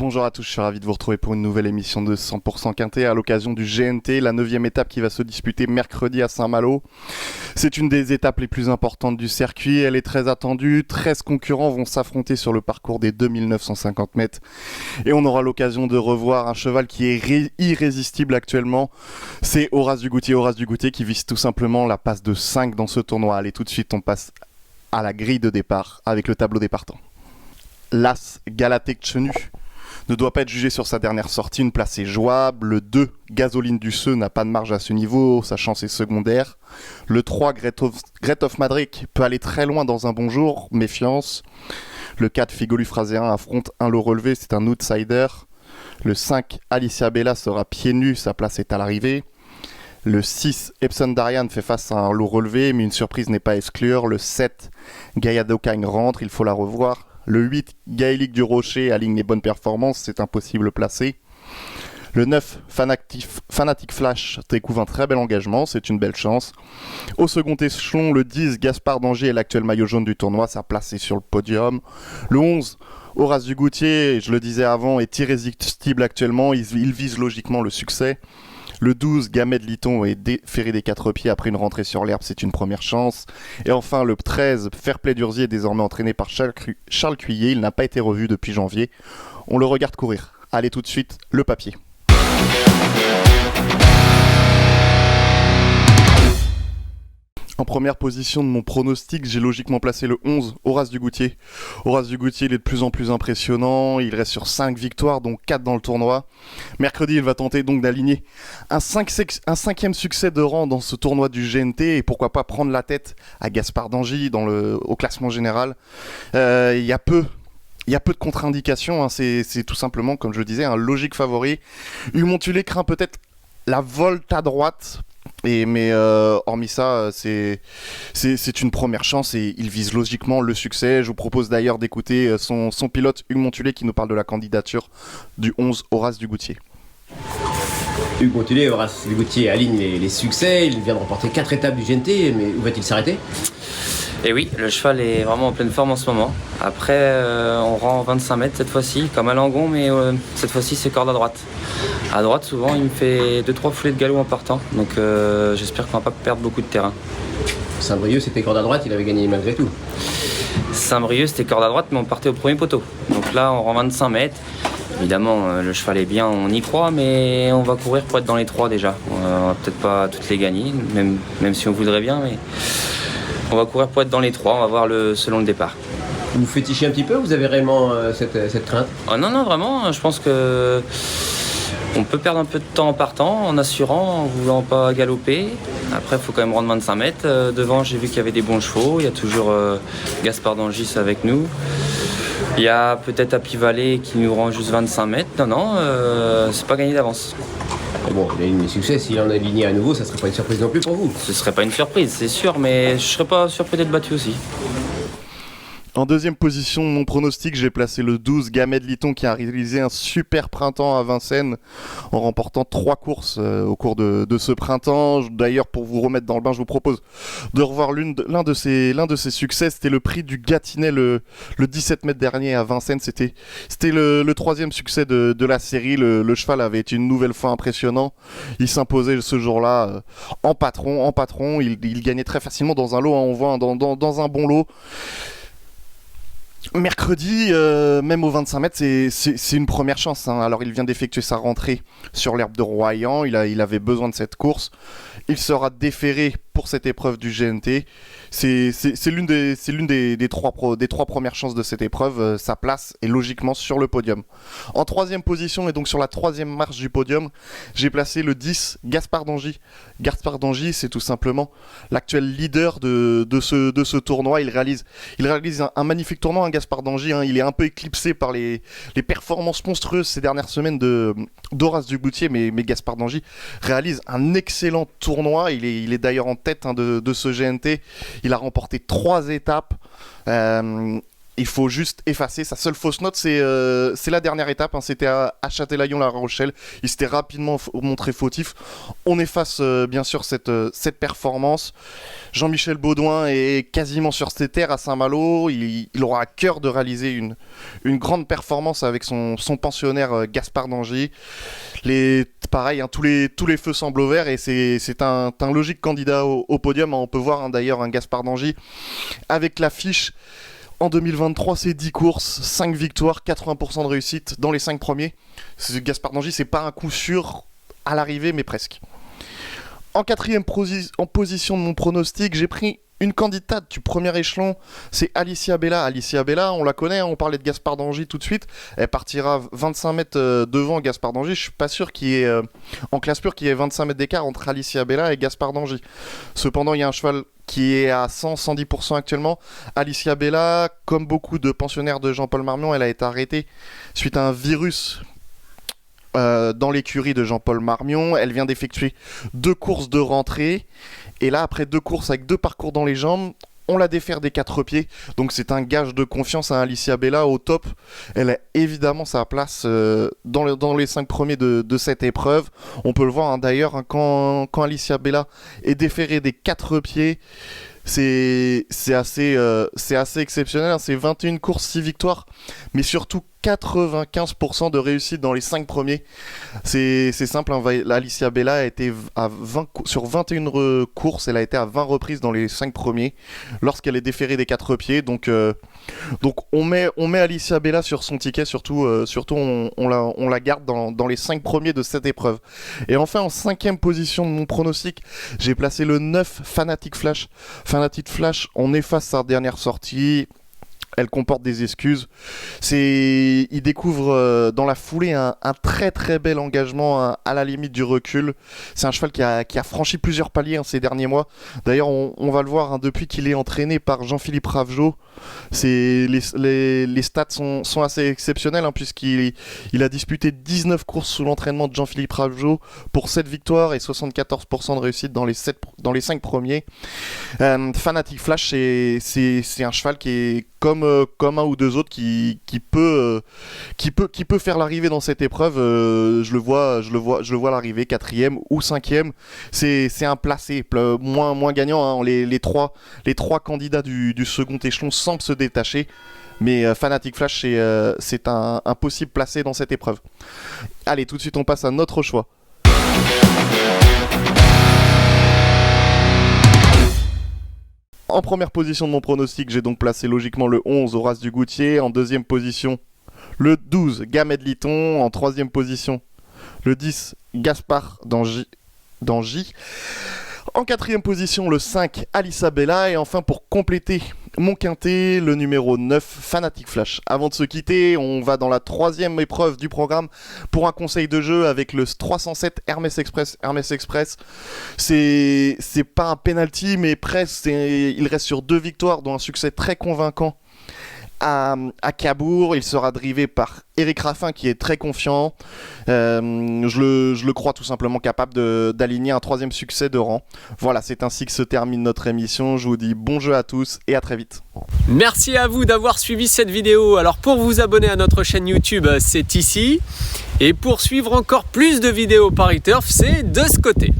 Bonjour à tous, je suis ravi de vous retrouver pour une nouvelle émission de 100% Quintet à l'occasion du GNT, la 9e étape qui va se disputer mercredi à Saint-Malo. C'est une des étapes les plus importantes du circuit, elle est très attendue, 13 concurrents vont s'affronter sur le parcours des 2950 mètres et on aura l'occasion de revoir un cheval qui est irrésistible actuellement, c'est Horace du Goutier qui vise tout simplement la passe de 5 dans ce tournoi. Allez, tout de suite on passe à la grille de départ avec le tableau des partants. L'As Galatec Chenu ne doit pas être jugé sur sa dernière sortie, une place est jouable. Le 2, Gasoline du Seu, n'a pas de marge à ce niveau, sa chance est secondaire. Le 3, Great of Madrid peut aller très loin dans un bon jour, méfiance. Le 4, Figolu Fraséen affronte un lot relevé, c'est un outsider. Le 5, Alicia Bella sera pieds nus, sa place est à l'arrivée. Le 6, Epson Darian fait face à un lot relevé, mais une surprise n'est pas à exclure. Le 7, Gaïa d'Ocagne rentre, il faut la revoir. Le 8, Gaélique du Rocher aligne les bonnes performances, c'est impossible placé. Le 9, Fanatic Flash découvre un très bel engagement, c'est une belle chance. Au second échelon, le 10, Gaspard d'Angers est l'actuel maillot jaune du tournoi, sa place est sur le podium. Le 11, Horace du Goutier, je le disais avant, est irrésistible actuellement, il vise logiquement le succès. Le 12, Gamet de Liton est déféré des 4 pieds après une rentrée sur l'herbe, c'est une première chance. Et enfin, le 13, Fairplay d'Urzier est désormais entraîné par Charles Cuillet, il n'a pas été revu depuis janvier. On le regarde courir. Allez tout de suite, le papier. En première position de mon pronostic, j'ai logiquement placé le 11, Horace du Goutier. Horace du Goutier, il est de plus en plus impressionnant, il reste sur 5 victoires, dont 4 dans le tournoi. Mercredi, il va tenter donc d'aligner un 5e succès de rang dans ce tournoi du GNT, et pourquoi pas prendre la tête à Gaspard d'Angers au classement général. Il y a peu de contre-indications, hein. C'est tout simplement, comme je le disais, un logique favori. Hugues Montulé craint peut-être la volte à droite, mais hormis ça, c'est une première chance et il vise logiquement le succès. Je vous propose d'ailleurs d'écouter son pilote Hugues Montulé qui nous parle de la candidature du 11 Horace du Goutier. Hugues Montulé, Horace du Goutier aligne les succès, il vient de remporter 4 étapes du GNT, mais où va-t-il s'arrêter ? Et oui, le cheval est vraiment en pleine forme en ce moment. Après, on rend 25 mètres cette fois-ci, comme à Langon, mais cette fois-ci c'est corde à droite. À droite, souvent, il me fait 2-3 foulées de galop en partant, donc j'espère qu'on va pas perdre beaucoup de terrain. Saint-Brieuc, c'était corde à droite, il avait gagné malgré tout. Saint-Brieuc, c'était corde à droite, mais on partait au premier poteau. Donc là, on rend 25 mètres. Évidemment, le cheval est bien, on y croit, mais on va courir pour être dans les 3 déjà. On va peut-être pas toutes les gagner, même si on voudrait bien, mais on va courir pour être dans les 3, on va voir selon le départ. Vous fétichez un petit peu, vous avez réellement cette crainte ? Oh non, vraiment, je pense que on peut perdre un peu de temps en partant, en assurant, en voulant pas galoper. Après, il faut quand même rendre 25 mètres. Devant, j'ai vu qu'il y avait des bons chevaux. Il y a toujours Gaspard d'Angers avec nous. Il y a peut-être Happy Valley qui nous rend juste 25 mètres. Non, c'est pas gagné d'avance. Bon, il a eu des succès. S'il en a aligné à nouveau, ça serait pas une surprise non plus pour vous. Ce serait pas une surprise, c'est sûr, mais je serais pas surpris d'être battu aussi. En deuxième position de mon pronostic, j'ai placé le 12, Gamet de Liton qui a réalisé un super printemps à Vincennes en remportant 3 courses au cours de ce printemps. D'ailleurs, pour vous remettre dans le bain, je vous propose de revoir l'un de ses succès. C'était le prix du Gâtinais le 17 mètres dernier à Vincennes. C'était le 3e succès de la série. Le cheval avait été une nouvelle fois impressionnant. Il s'imposait ce jour-là en patron. Il gagnait très facilement dans un lot, hein, on voit dans un bon lot. Mercredi, même aux 25 mètres, c'est une première chance, hein. Alors il vient d'effectuer sa rentrée sur l'herbe de Royan, il avait besoin de cette course. Il sera déféré pour cette épreuve du GNT. C'est l'une des trois premières chances de cette épreuve. Sa place est logiquement sur le podium. En 3e position et donc sur la 3e marche du podium, j'ai placé le 10, Gaspard d'Angers. Gaspard d'Angers, c'est tout simplement l'actuel leader de ce tournoi. Il réalise un magnifique tournoi, hein, Gaspard d'Angers, hein. Il est un peu éclipsé par les performances monstrueuses ces dernières semaines d'Horace du Goutier, mais Gaspard d'Angers réalise un excellent tournoi. Il est d'ailleurs en tête, hein, de ce GNT. Il a remporté 3 étapes. il faut juste effacer. Sa seule fausse note, c'est la dernière étape, hein, c'était à Châtelaillon-La Rochelle. Il s'était rapidement montré fautif. On efface bien sûr cette performance. Jean-Michel Baudouin est quasiment sur ses terres à Saint-Malo. Il aura à cœur de réaliser une grande performance avec son pensionnaire Gaspard d'Angy. Pareil, hein, tous les feux semblent au vert et c'est un logique candidat au podium. On peut voir d'ailleurs un Gaspard d'Angy avec l'affiche. En 2023, c'est 10 courses, 5 victoires, 80% de réussite dans les 5 premiers. Gaspard d'Angy, c'est pas un coup sûr à l'arrivée, mais presque. En quatrième position de mon pronostic, j'ai pris une candidate du premier échelon, c'est Alicia Bella. Alicia Bella, on la connaît, on parlait de Gaspard d'Angy tout de suite. Elle partira 25 mètres devant Gaspard d'Angy. Je suis pas sûr qu'il y ait, en classe pure, qu'il y ait 25 mètres d'écart entre Alicia Bella et Gaspard d'Angy. Cependant, il y a un cheval qui est à 100-110% actuellement. Alicia Bella, comme beaucoup de pensionnaires de Jean-Paul Marmion, elle a été arrêtée suite à un virus dans l'écurie de Jean-Paul Marmion. Elle vient d'effectuer 2 courses de rentrée. Et là, après 2 courses avec 2 parcours dans les jambes, on la défère des 4 pieds. Donc c'est un gage de confiance à Alicia Bella au top. Elle a évidemment sa place dans les 5 premiers de cette épreuve. On peut le voir hein, d'ailleurs, hein, quand Alicia Bella est déférée des 4 pieds, c'est assez exceptionnel. Hein. C'est 21 courses, 6 victoires. Mais surtout 95% de réussite dans les 5 premiers. C'est simple, hein, Alicia Bella a été à 20, sur 21 courses, elle a été à 20 reprises dans les 5 premiers lorsqu'elle est déférée des 4 pieds. Donc on met Alicia Bella sur son ticket, surtout on la garde dans les 5 premiers de cette épreuve. Et enfin en 5ème position de mon pronostic, j'ai placé le 9 Fanatic Flash. Fanatic Flash, on efface sa dernière sortie. Elle comporte des excuses. Il découvre dans la foulée un très très bel engagement à la limite du recul. C'est un cheval qui a franchi plusieurs paliers ces derniers mois. D'ailleurs, on va le voir hein, depuis qu'il est entraîné par Jean-Philippe Ravgeot. Les stats sont assez exceptionnels hein, puisqu'il a disputé 19 courses sous l'entraînement de Jean-Philippe Ravgeot pour 7 victoires et 74% de réussite dans les 5 premiers. Fanatic Flash, c'est un cheval qui est comme un ou deux autres qui peut faire l'arrivée dans cette épreuve. Je le vois l'arrivée 4e ou 5e. C'est un placé moins gagnant hein. Les trois candidats du second échelon semblent se détacher, mais Fanatic Flash c'est un possible placé dans cette épreuve. Allez, tout de suite on passe à notre choix. En première position de mon pronostic, j'ai donc placé logiquement le 11 Horace du Goutier. En deuxième position, le 12 Gamet de Liton. En troisième position, le 10 Gaspard d'Angy. En quatrième position, le 5 Alicia Bella. Et enfin, pour compléter mon quintet, le numéro 9 Fanatic Flash. Avant de se quitter, on va dans la 3e épreuve du programme pour un conseil de jeu avec le 307 Hermès Express. Hermès Express, c'est pas un penalty, mais presque. Il reste sur 2 victoires, dont un succès très convaincant à Cabourg. Il sera drivé par Eric Raffin qui est très confiant. Je le crois tout simplement capable d'aligner un 3e succès de rang. Voilà, c'est ainsi que se termine notre émission. Je vous dis bon jeu à tous et à très vite. Merci à vous d'avoir suivi cette vidéo. Alors pour vous abonner à notre chaîne YouTube, c'est ici. Et pour suivre encore plus de vidéos Paris Turf, c'est de ce côté.